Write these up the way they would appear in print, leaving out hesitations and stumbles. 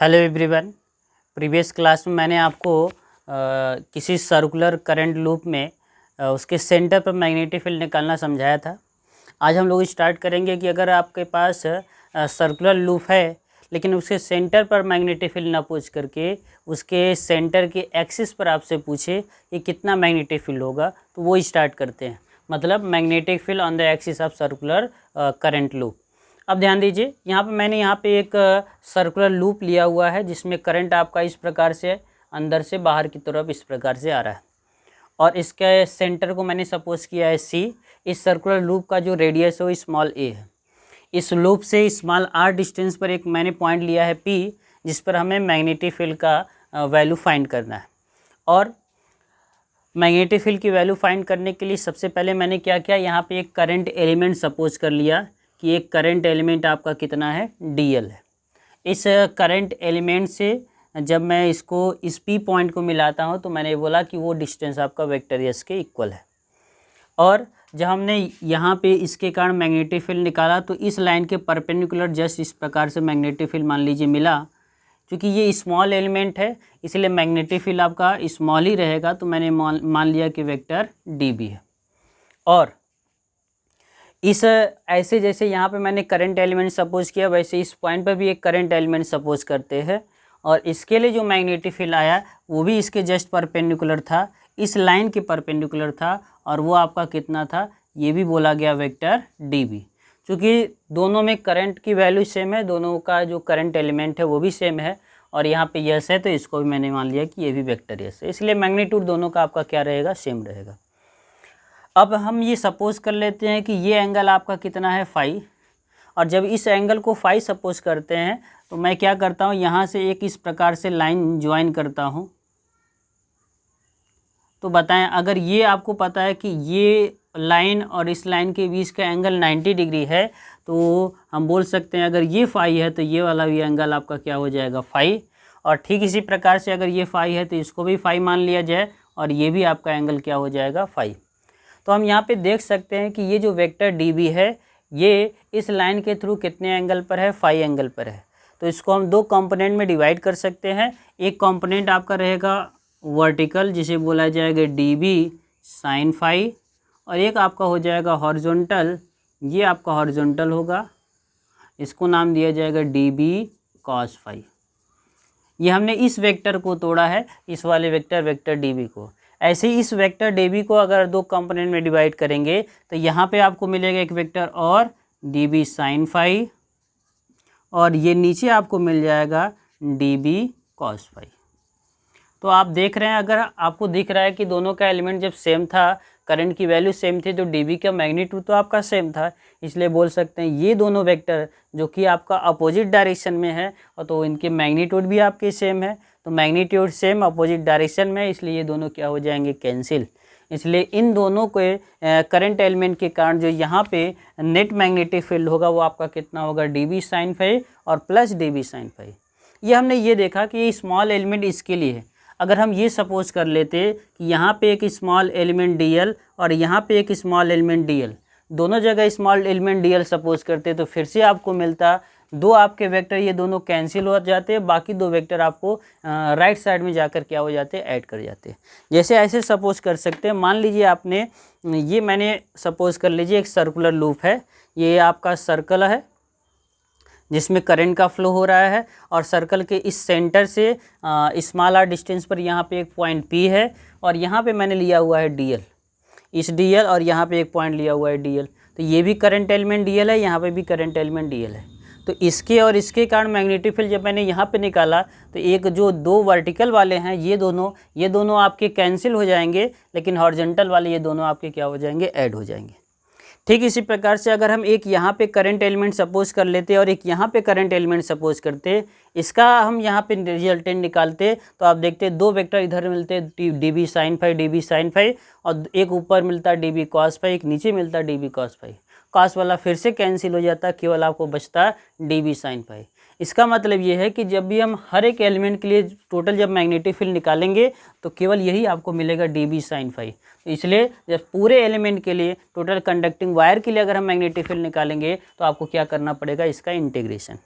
Hello everyone. Previous class में मैंने आपको किसी सर्कुलर करंट लूप में उसके सेंटर पर मैग्नेटिक फील्ड निकालना समझाया था। आज हम लोग स्टार्ट करेंगे कि अगर आपके पास सर्कुलर लूप है लेकिन उसके सेंटर पर मैग्नेटिक फील्ड ना पूछ करके उसके सेंटर के एक्सिस पर आपसे पूछे कि कितना मैग्नेटिक फील्ड होगा, तो वो स्टार्ट करते हैं। मतलब magnetic field on the axis of circular current loop. अब ध्यान दीजिए, यहाँ पे मैंने एक सर्कुलर लूप लिया हुआ है जिसमें करंट आपका इस प्रकार से अंदर से बाहर की तरफ इस प्रकार से आ रहा है और इसके सेंटर को मैंने सपोज किया है सी। इस सर्कुलर लूप का जो रेडियस है वो स्मॉल ए है। इस लूप से स्मॉल आर डिस्टेंस पर एक मैंने पॉइंट लिया है पी, जिस पर हमें मैग्नेटिक फील्ड का वैल्यू फाइंड करना है। और मैग्नेटिक फील्ड की वैल्यू फाइंड करने के लिए सबसे पहले मैंने क्या किया, यहाँ पे एक करंट एलिमेंट सपोज कर लिया कि एक करंट एलिमेंट आपका कितना है, डीएल है। इस करंट एलिमेंट से जब मैं इसको इस पी पॉइंट को मिलाता हूँ तो मैंने बोला कि वो डिस्टेंस आपका वेक्टर एस के इक्वल है। और जब हमने यहाँ पे इसके कारण मैग्नेटिक फील्ड निकाला तो इस लाइन के परपेंडिकुलर जस्ट इस प्रकार से मैग्नेटिक फील्ड मान लीजिए मिला। क्योंकि ये स्मॉल एलिमेंट है इसलिए मैग्नेटिक फील्ड आपका स्मॉल ही रहेगा, तो मैंने मान लिया कि वेक्टर डी बी है। और इस ऐसे जैसे यहाँ पे मैंने करंट एलिमेंट सपोज किया, वैसे इस पॉइंट पर भी एक करंट एलिमेंट सपोज करते हैं और इसके लिए जो मैग्नेटिक फील्ड आया वो भी इसके जस्ट परपेंडिकुलर था, इस लाइन के परपेंडिकुलर था और वो आपका कितना था, ये भी बोला गया वेक्टर डी बी। चूँकि दोनों में करंट की वैल्यू सेम है, दोनों का जो करंट एलिमेंट है वो भी सेम है और यहाँ पे यस है तो इसको भी मैंने मान लिया कि ये भी वेक्टर यस है, इसलिए मैग्नीट्यूड दोनों का आपका क्या रहेगा, सेम रहेगा। अब हम ये सपोज कर लेते हैं कि ये एंगल आपका कितना है, फाई। और जब इस एंगल को फाई सपोज करते हैं तो मैं क्या करता हूँ, यहाँ से एक इस प्रकार से लाइन ज्वाइन करता हूँ। तो बताएं, अगर ये आपको पता है कि ये लाइन और इस लाइन के बीच का एंगल 90 डिग्री है तो हम बोल सकते हैं अगर ये फाई है तो ये वाला भी एंगल आपका क्या हो जाएगा, फाई। और ठीक इसी प्रकार से अगर ये फाई है तो इसको भी फाई मान लिया जाए और ये भी आपका एंगल क्या हो जाएगा, फाई। तो हम यहाँ पे देख सकते हैं कि ये जो वेक्टर डी बी है ये इस लाइन के थ्रू कितने एंगल पर है, फाई एंगल पर है। तो इसको हम दो कंपोनेंट में डिवाइड कर सकते हैं। एक कंपोनेंट आपका रहेगा वर्टिकल जिसे बोला जाएगा डी बी साइन फाई, और एक आपका हो जाएगा हॉरिजॉन्टल, ये आपका हॉरिजॉन्टल होगा, इसको नाम दिया जाएगा डी बी कॉस फाई। ये हमने इस वेक्टर को तोड़ा है, इस वाले वेक्टर डी बी को। ऐसे ही इस वेक्टर डी बी को अगर दो कंपोनेंट में डिवाइड करेंगे तो यहाँ पे आपको मिलेगा एक वेक्टर और डी बी साइन फाई, और ये नीचे आपको मिल जाएगा डी बी कॉस फाई। तो आप देख रहे हैं, अगर आपको दिख रहा है कि दोनों का एलिमेंट जब सेम था, करंट की वैल्यू सेम थी, तो डी बी का मैग्नीट्यूड तो आपका सेम था, इसलिए बोल सकते हैं ये दोनों वेक्टर जो कि आपका अपोजिट डायरेक्शन में है और तो इनके मैग्नीट्यूड भी आपके सेम है। तो मैग्नीट्यूड सेम अपोजिट डायरेक्शन में, इसलिए ये दोनों क्या हो जाएंगे, कैंसिल। इसलिए इन दोनों के करंट एलिमेंट के कारण जो यहाँ पे नेट मैग्नेटिक फील्ड होगा वो आपका कितना होगा, डी बी साइन फाई और plus d B sine phi. ये हमने ये देखा कि ये स्मॉल एलिमेंट इसके लिए है। अगर हम ये सपोज कर लेते कि यहाँ पे एक स्मॉल एलिमेंट डी एल और यहाँ पे एक स्मॉल एलिमेंट डी एल, दोनों जगह small element D L suppose करते तो फिर से आपको मिलता दो आपके वेक्टर, ये दोनों कैंसिल हो जाते हैं, बाकी दो वेक्टर आपको राइट साइड में जाकर क्या हो जाते हैं, ऐड कर जाते हैं। जैसे ऐसे सपोज कर सकते हैं, मान लीजिए आपने ये मैंने सपोज कर लीजिए एक सर्कुलर लूप है, ये आपका सर्कल है जिसमें करंट का फ्लो हो रहा है और सर्कल के इस सेंटर से स्मॉल आर डिस्टेंस पर यहाँ पे एक पॉइंट पी है और यहाँ पे मैंने लिया हुआ है डीएल, इस डीएल और यहाँ पे एक पॉइंट लिया हुआ है डीएल। तो ये भी करंट एलिमेंट डीएल है, यहाँ पे भी करंट एलिमेंट डीएल है। तो इसके और इसके कारण मैग्नेटिक फील्ड जब मैंने यहाँ पे निकाला तो एक जो दो वर्टिकल वाले हैं ये दोनों आपके कैंसिल हो जाएंगे, लेकिन हॉरिजॉन्टल वाले ये दोनों आपके क्या हो जाएंगे, ऐड हो जाएंगे। ठीक इसी प्रकार से अगर हम एक यहाँ पे करंट एलिमेंट सपोज कर लेते और एक यहाँ पे करंट एलिमेंट सपोज करते, इसका हम यहाँ पे रिजल्टेंट निकालते तो आप देखते दो वेक्टर इधर मिलते डी बी साइन फाई और एक ऊपर मिलता डी बी कॉस फाई, एक नीचे मिलता d B cos phi. Cos वाला फिर से कैंसिल हो जाता, केवल आपको बचता डी बी साइन फाई। इसका मतलब ये है कि जब भी हम हर एक एलिमेंट के लिए टोटल जब मैग्नेटिक फील्ड निकालेंगे तो केवल यही आपको मिलेगा डी बी साइन फाई। तो इसलिए जब पूरे एलिमेंट के लिए टोटल कंडक्टिंग वायर के लिए अगर हम मैग्नेटिक फील्ड निकालेंगे तो आपको क्या करना पड़ेगा, इसका इंटीग्रेशन।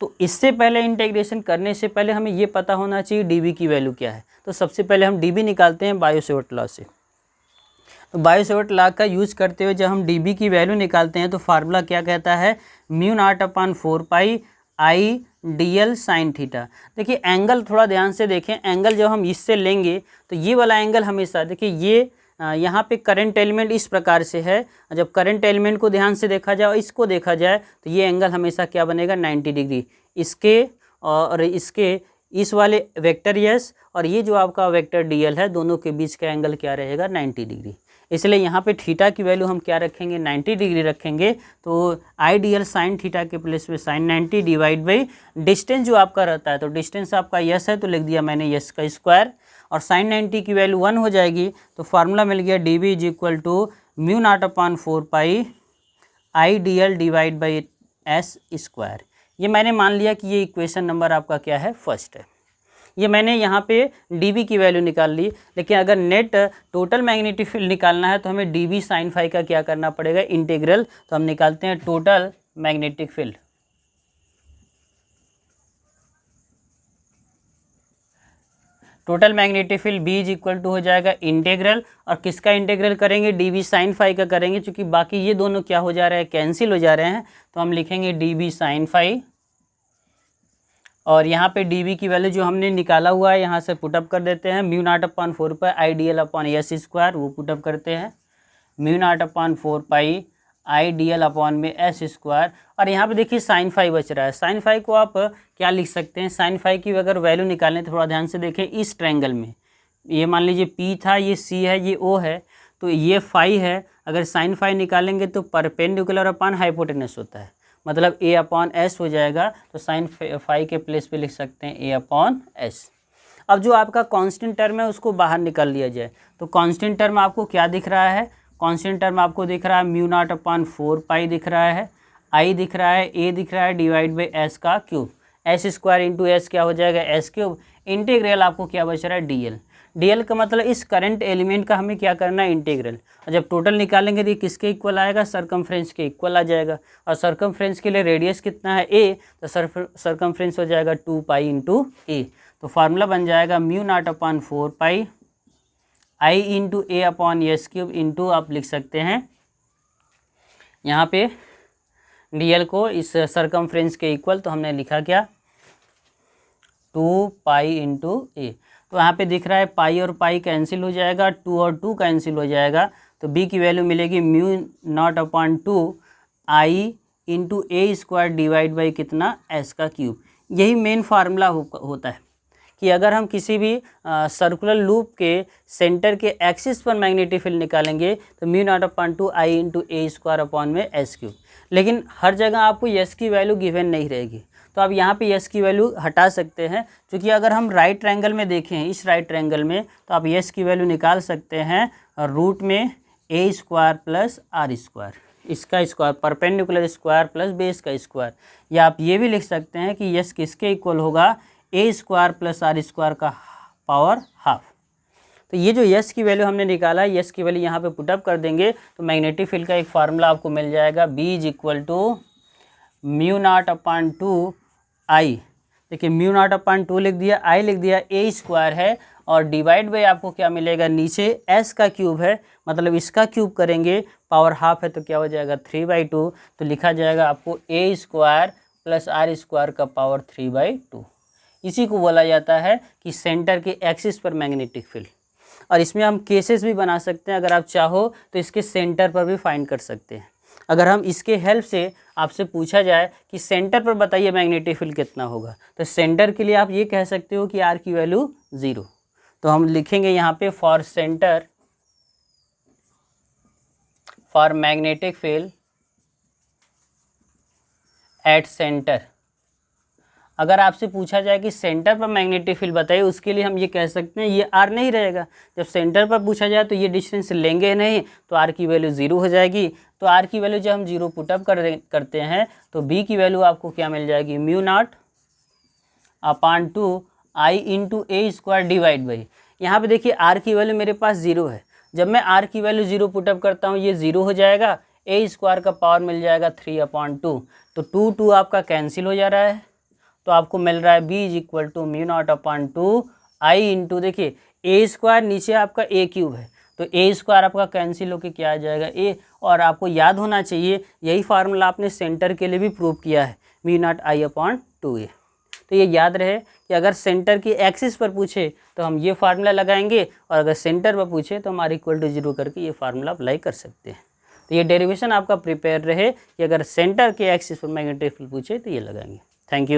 तो इससे पहले इंटीग्रेशन करने से पहले हमें ये पता होना चाहिए डी की वैल्यू क्या है। तो सबसे पहले हम डी निकालते हैं बायो-सेवर्ट लॉ से। तो बायो-सेवर्ट लॉ का यूज़ करते हुए जब हम डी की वैल्यू निकालते हैं तो फार्मूला क्या कहता है, mu naught upon 4 pi i d L sine theta. देखिए एंगल थोड़ा ध्यान से देखें, एंगल जब हम इससे लेंगे तो ये वाला एंगल हमेशा, देखिए ये यहाँ पे करंट एलिमेंट इस प्रकार से है, जब करंट एलिमेंट को ध्यान से देखा जाए और इसको देखा जाए तो ये एंगल हमेशा क्या बनेगा, 90 डिग्री। इसके और इसके इस वाले वेक्टर एस और ये जो आपका वेक्टर डी एल है, दोनों के बीच का एंगल क्या रहेगा, 90 डिग्री। इसलिए यहाँ पे थीटा की वैल्यू हम क्या रखेंगे, 90 डिग्री रखेंगे। तो आई डी एल साइन थीटा के प्लेस पे साइन 90 डिवाइड बाई डिस्टेंस जो आपका रहता है, तो डिस्टेंस आपका यस है तो लिख दिया मैंने यस का स्क्वायर, और साइन 90 की वैल्यू 1 हो जाएगी। तो फार्मूला मिल गया d B is equal to mu naught upon 4 pi i d l divide by s square. ये मैंने मान लिया कि ये इक्वेशन नंबर आपका क्या है, फर्स्ट है। ये मैंने यहाँ पे डी की वैल्यू निकाल ली, लेकिन अगर नेट टोटल मैग्नेटिक फील्ड निकालना है तो हमें डी बी साइन फाई का क्या करना पड़ेगा, इंटीग्रल। तो हम निकालते हैं total magnetic field. Total magnetic field B is equal to हो जाएगा इंटीग्रल, और किसका इंटीग्रल करेंगे, डी बी साइन फाई का करेंगे, क्योंकि बाकी ये दोनों क्या हो जा रहे हैं, कैंसिल हो जा रहे हैं। तो हम लिखेंगे डी बी साइन फाई, और यहाँ पे डी बी की वैल्यू जो हमने निकाला हुआ है यहाँ से पुटअप कर देते हैं, mu naught upon 4 pi i d L upon S square, वो पुटअप करते हैं, mu naught upon 4 pi i d L upon में एस स्क्वायर। और यहाँ पे देखिए साइन फाई बच रहा है, साइन फाई को आप क्या लिख सकते हैं, साइन फाई की अगर वैल्यू निकालने तो थोड़ा ध्यान से देखें, इस ट्रायंगल में ये मान लीजिए पी था, ये सी है, ये ओ है, तो ये फाई है। अगर साइन फाई निकालेंगे तो परपेंडिकुलर अपॉन हाइपोटेनस होता है, मतलब ए अपॉन एस हो जाएगा। तो साइन फाई के प्लेस पे लिख सकते हैं ए अपॉन एस। अब जो आपका कांस्टेंट टर्म है उसको बाहर निकाल लिया जाए, तो कांस्टेंट टर्म आपको क्या दिख रहा है, कांस्टेंट टर्म आपको दिख रहा है म्यू नॉट अपॉन 4 पाई दिख रहा है, आई दिख रहा है, ए दिख रहा है, डिवाइड बाई एस का cube, S square into S क्या हो जाएगा, एस क्यूब। इंटीग्रल आपको क्या बच रहा है, डी एल। डी एल का मतलब इस करंट एलिमेंट का हमें क्या करना है, इंटीग्रल। और जब टोटल निकालेंगे तो किसके इक्वल आएगा, सरकमफ्रेंस के इक्वल आ जाएगा, और सरकमफ्रेंस के लिए रेडियस कितना है, ए, तो सरकमफ्रेंस हो जाएगा 2 पाई इंटू ए। तो फार्मूला बन जाएगा म्यू नॉट अपॉन 4 पाई आई इंटू ए अपॉन एस क्यूब इंटू आप लिख सकते हैं यहाँ पे डी एल को इस सरकमफ्रेंस के इक्वल, तो हमने लिखा क्या, 2 पाई इंटू ए। तो यहाँ पे दिख रहा है पाई और पाई कैंसिल हो जाएगा, 2 और 2 कैंसिल हो जाएगा, तो बी की वैल्यू मिलेगी mu naught upon 2 I into A square divide by कितना, एस का क्यूब। यही मेन फार्मूला होता है कि अगर हम किसी भी सर्कुलर लूप के सेंटर के एक्सिस पर मैग्नेटिक फील्ड निकालेंगे तो mu naught upon 2 I into A square upon में एस क्यूब। लेकिन हर जगह आपको एस की वैल्यू गिवन नहीं रहेगी, तो आप यहाँ पे यस की वैल्यू हटा सकते हैं, क्योंकि अगर हम राइट ट्रायंगल में देखें, इस राइट ट्रायंगल में, तो आप यस की वैल्यू निकाल सकते हैं रूट में ए स्क्वायर प्लस आर स्क्वायर, इसका square, perpendicular square plus base का स्क्वायर। या आप ये भी लिख सकते हैं कि यस किसके इक्वल होगा, ए स्क्वायर प्लस आर स्क्वायर का पावर हाफ। तो ये जो यस की वैल्यू हमने निकाला है, यस की वैल्यू यहाँ पे पुटअप कर देंगे तो मैग्नेटिक फील्ड का एक फार्मूला आपको मिल जाएगा, B is equal to mu naught upon 2 I, देखिए म्यू नॉट अपॉन 2 लिख दिया, आई लिख दिया, ए स्क्वायर है, और डिवाइड बाई आपको क्या मिलेगा, नीचे एस का क्यूब है, मतलब इसका क्यूब करेंगे, पावर हाफ है तो क्या हो जाएगा 3/2, तो लिखा जाएगा आपको ए स्क्वायर प्लस आर स्क्वायर का पावर 3/2। इसी को बोला जाता है कि सेंटर के एक्सिस पर मैग्नेटिक फील्ड। और इसमें हम केसेस भी बना सकते हैं, अगर आप चाहो तो इसके सेंटर पर भी फाइंड कर सकते हैं। अगर हम इसके हेल्प से आपसे पूछा जाए कि सेंटर पर बताइए मैग्नेटिक फील्ड कितना होगा, तो सेंटर के लिए आप ये कह सकते हो कि आर की वैल्यू 0। तो हम लिखेंगे यहाँ पे for centre, for magnetic field at centre. अगर आपसे पूछा जाए कि सेंटर पर मैग्नेटिक फील्ड बताइए, उसके लिए हम ये कह सकते हैं, ये आर नहीं रहेगा। जब सेंटर पर पूछा जाए तो ये डिस्टेंस लेंगे नहीं, तो आर की वैल्यू 0 हो जाएगी। तो आर की वैल्यू जब हम 0 पुटअप करते हैं तो बी की वैल्यू आपको क्या मिल जाएगी, mu naught upon 2 I into A square divide by, यहाँ पे देखिए आर की वैल्यू मेरे पास 0 है, जब मैं आर की वैल्यू 0 पुटअप करता हूँ ये 0 हो जाएगा, ए स्क्वायर का पावर मिल जाएगा 3/2, तो 2 आपका कैंसिल हो जा रहा है, तो आपको मिल रहा है B is equal to mu naught upon 2 I into, देखिए ए स्क्वायर नीचे आपका ए क्यूब है, तो ए स्क्वायर आपका कैंसिल होकर क्या आ जाएगा ए, और आपको याद होना चाहिए यही फार्मूला आपने सेंटर के लिए भी प्रूव किया है, mu not I upon 2a। तो ये याद रहे कि अगर सेंटर की एक्सिस पर पूछे तो हम ये फार्मूला लगाएंगे, और अगर सेंटर पर पूछे तो हमारे इक्वल टू 0 करके ये फार्मूला अप्लाई कर सकते हैं। तो ये डेरिवेशन आपका प्रिपेयर रहे कि अगर सेंटर के एक्सिस पर मैग्नेटिक फील्ड पूछे तो ये लगाएंगे। Thank you.